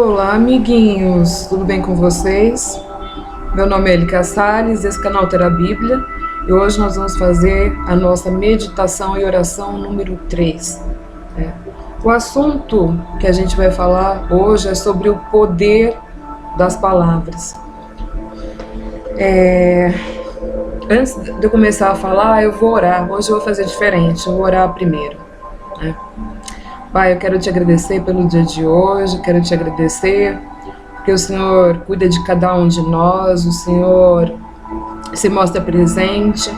Olá, amiguinhos, tudo bem com vocês? Meu nome é Elika Salles, esse canal Terá Bíblia, e hoje nós vamos fazer a nossa meditação e oração número 3. O assunto que a gente vai falar hoje é sobre o poder das palavras. Antes de eu começar a falar, eu vou orar. Hoje eu vou fazer diferente, eu vou orar primeiro. Pai, eu quero te agradecer pelo dia de hoje, quero te agradecer porque o Senhor cuida de cada um de nós, o Senhor se mostra presente,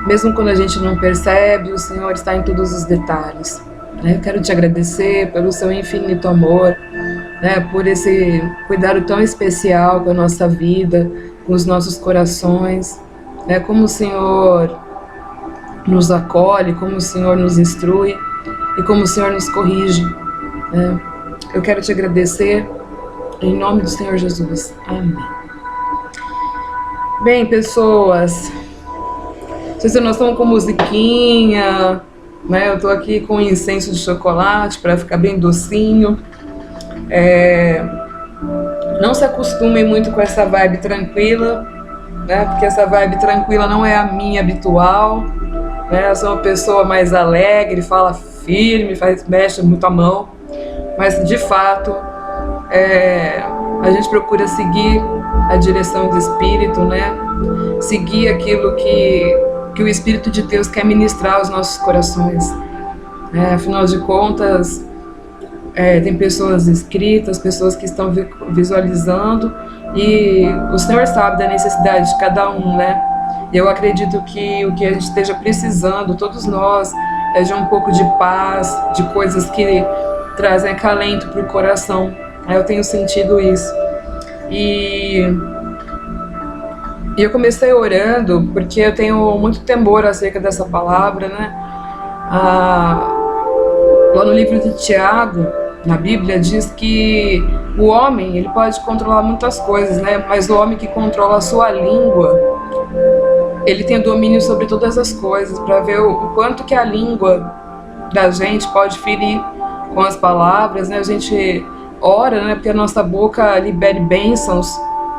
mesmo quando a gente não percebe, o Senhor está em todos os detalhes. Eu quero te agradecer pelo seu infinito amor, por esse cuidado tão especial com a nossa vida, com os nossos corações, como o Senhor nos acolhe, como o Senhor nos instrui, e como o Senhor nos corrige. Eu quero te agradecer em nome do Senhor Jesus. Amém. Bem, pessoas, vocês não estão com musiquinha, eu estou aqui com incenso de chocolate para ficar bem docinho. Não se acostumem muito com essa vibe tranquila, porque essa vibe tranquila não é a minha habitual. Eu sou uma pessoa mais alegre, fala firme, mexe muito a mão, mas de fato a gente procura seguir a direção do Espírito, seguir aquilo que o Espírito de Deus quer ministrar aos nossos corações. Afinal de contas, tem pessoas inscritas, pessoas que estão visualizando, e o Senhor sabe da necessidade de cada um, E eu acredito que o que a gente esteja precisando, todos nós, é de um pouco de paz, de coisas que trazem acalento para o coração. Eu tenho sentido isso. E eu comecei orando porque eu tenho muito temor acerca dessa palavra, Lá no livro de Tiago, na Bíblia, diz que o homem, ele pode controlar muitas coisas, Mas o homem que controla a sua língua, ele tem domínio sobre todas as coisas, para ver o quanto que a língua da gente pode ferir com as palavras, A gente ora, porque a nossa boca libere bênçãos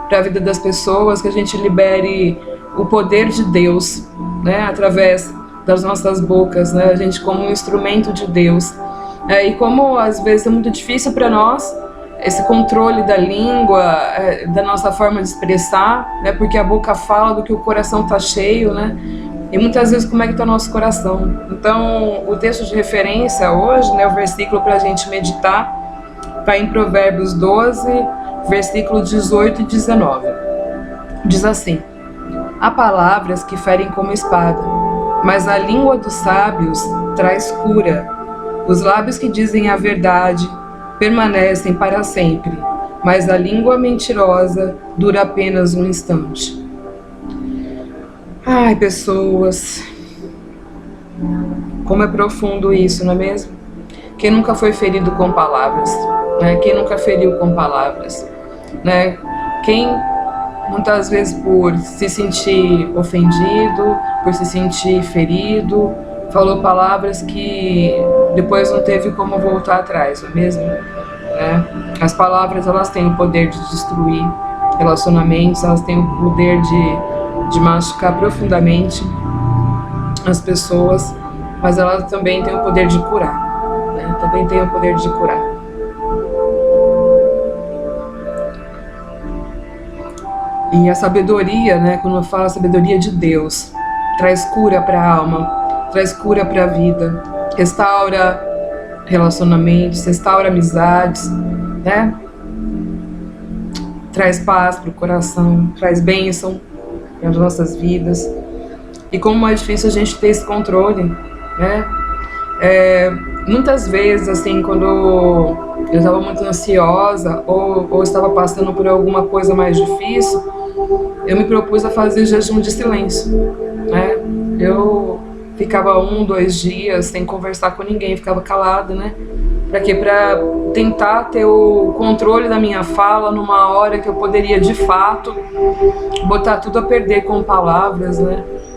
para a vida das pessoas, que a gente libere o poder de Deus, através das nossas bocas, A gente como um instrumento de Deus. E como às vezes é muito difícil para nós esse controle da língua, da nossa forma de expressar, porque a boca fala do que o coração está cheio, E muitas vezes como é que está o nosso coração. Então, o texto de referência hoje, o versículo para a gente meditar, está em Provérbios 12, versículo 18 e 19. Diz assim: há palavras que ferem como espada, mas a língua dos sábios traz cura. Os lábios que dizem a verdade permanecem para sempre, mas a língua mentirosa dura apenas um instante. Ai, pessoas, como é profundo isso, não é mesmo? Quem nunca foi ferido com palavras, Quem nunca feriu com palavras, Quem muitas vezes por se sentir ofendido, por se sentir ferido, falou palavras que depois não teve como voltar atrás, não é mesmo? As palavras, elas têm o poder de destruir relacionamentos, elas têm o poder de machucar profundamente as pessoas, mas elas também têm o poder de curar, Também têm o poder de curar. E a sabedoria, quando eu falo a sabedoria de Deus, traz cura para a alma, traz cura para a vida, restaura relacionamentos, restaura amizades, Traz paz para o coração, traz bênção nas nossas vidas. E como é difícil a gente ter esse controle, Muitas vezes, assim, quando eu estava muito ansiosa ou estava passando por alguma coisa mais difícil, eu me propus a fazer jejum de silêncio, Eu ficava 1, 2 dias sem conversar com ninguém, ficava calada, Para quê? Para tentar ter o controle da minha fala numa hora que eu poderia, de fato, botar tudo a perder com palavras,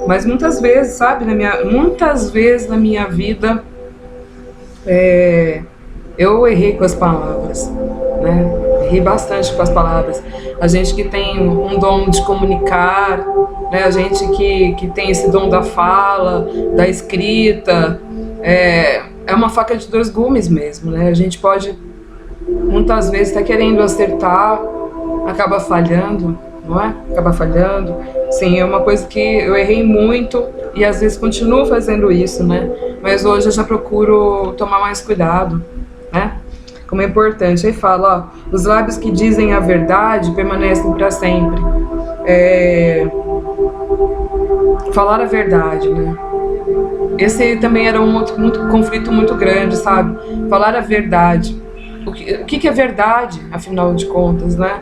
Mas muitas vezes, muitas vezes na minha vida, eu errei com as palavras, ri bastante com as palavras. A gente que tem um dom de comunicar, né? A gente que tem esse dom da fala, da escrita, é uma faca de dois gumes mesmo, né? A gente pode, muitas vezes, estar querendo acertar, acaba falhando, não é? Acaba falhando. Sim, é uma coisa que eu errei muito e às vezes continuo fazendo isso, né? Mas hoje eu já procuro tomar mais cuidado, né? Como é importante. Aí fala, ó, os lábios que dizem a verdade permanecem para sempre. Falar a verdade, né? Esse também era um outro conflito muito grande, sabe? Falar a verdade. O que é verdade, afinal de contas, né?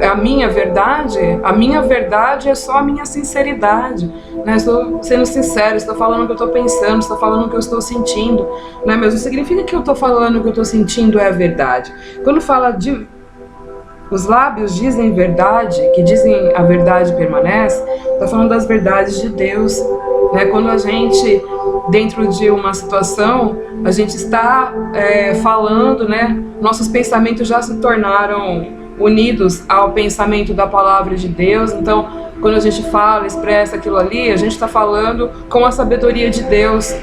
A minha verdade é só a minha sinceridade, né? Estou sendo sincero, estou falando o que eu estou pensando, estou falando o que eu estou sentindo, né? Mas não significa que eu estou falando o que eu estou sentindo é a verdade. Quando fala de os lábios dizem verdade, que dizem a verdade permanece, está falando das verdades de Deus, né? Quando a gente, dentro de uma situação, a gente está falando, né? Nossos pensamentos já se tornaram unidos ao pensamento da palavra de Deus. Então, quando a gente fala, expressa aquilo ali, a gente está falando com a sabedoria de Deus,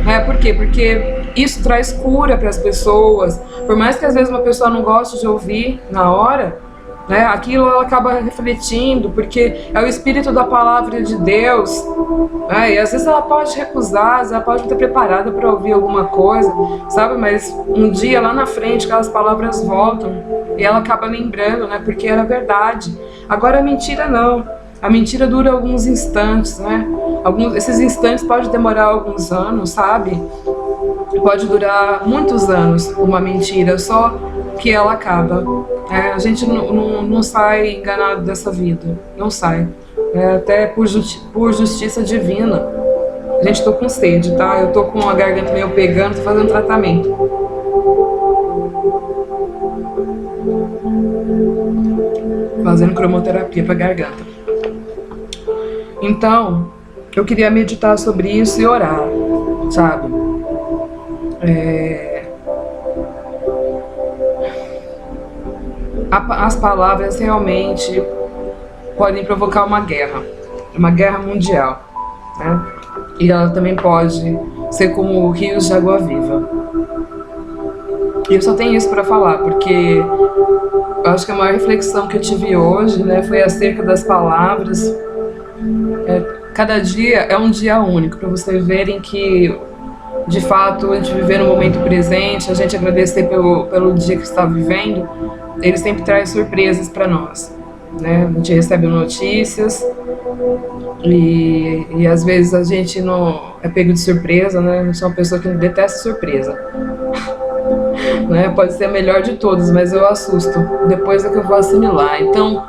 né? Por quê? Porque isso traz cura para as pessoas. Por mais que às vezes uma pessoa não goste de ouvir na hora, né? Aquilo ela acaba refletindo, porque é o Espírito da palavra de Deus, né? E às vezes ela pode recusar, às vezes ela pode não estar preparada para ouvir alguma coisa, sabe? Mas um dia lá na frente aquelas palavras voltam e ela acaba lembrando, né? Porque era verdade. Agora a mentira não. A mentira dura alguns instantes, né? Esses instantes podem demorar alguns anos, sabe? Pode durar muitos anos uma mentira, só que ela acaba. A gente não sai enganado dessa vida, não sai. Até por justiça divina. Gente, tô com sede, tá? Eu tô com a garganta meio pegando, tô fazendo tratamento. Fazendo cromoterapia pra garganta. Então, eu queria meditar sobre isso e orar, sabe? As palavras realmente podem provocar uma guerra mundial, né? E ela também pode ser como rios de água viva. E eu só tenho isso para falar, porque eu acho que a maior reflexão que eu tive hoje, né, foi acerca das palavras. Cada dia é um dia único, para vocês verem que, de fato, a gente viver no momento presente, a gente agradecer pelo dia que está vivendo, ele sempre traz surpresas para nós, né? A gente recebe notícias e às vezes a gente não é pego de surpresa, né? Eu sou uma pessoa que detesta surpresa. Né? Pode ser a melhor de todas, mas eu assusto, depois é que eu vou assimilar. Então,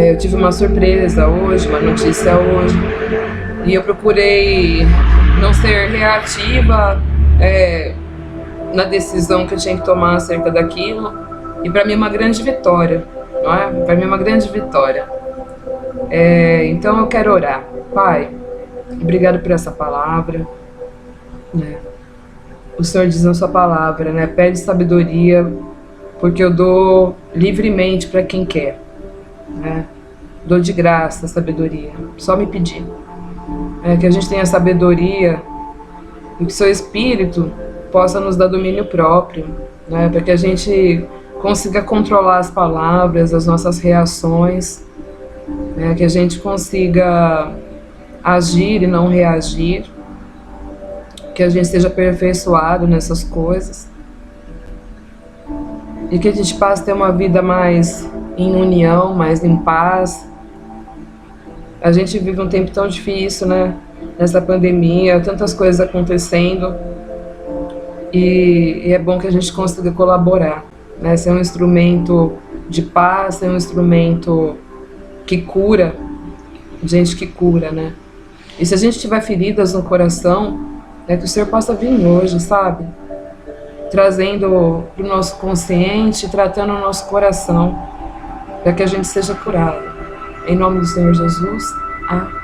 eu tive uma surpresa hoje, uma notícia hoje, e eu procurei não ser reativa na decisão que eu tinha que tomar acerca daquilo, e para mim é uma grande vitória, não é? Para mim é uma grande vitória. Então eu quero orar. Pai, obrigado por essa palavra, né? O Senhor diz na sua palavra, né? Pede sabedoria, porque eu dou livremente para quem quer, né? Dou de graça a sabedoria, só me pedir. Que a gente tenha sabedoria e que seu Espírito possa nos dar domínio próprio, né? Para que a gente consiga controlar as palavras, as nossas reações, né? Que a gente consiga agir e não reagir, que a gente seja aperfeiçoado nessas coisas e que a gente passe a ter uma vida mais em união, mais em paz. A gente vive um tempo tão difícil, né? Nessa pandemia, tantas coisas acontecendo, e é bom que a gente consiga colaborar, né? Ser um instrumento de paz, ser um instrumento que cura, gente que cura, né? E se a gente tiver feridas no coração, que o Senhor possa vir hoje, sabe? Trazendo para o nosso consciente, tratando o nosso coração, para que a gente seja curado. Em nome do Senhor Jesus, amém.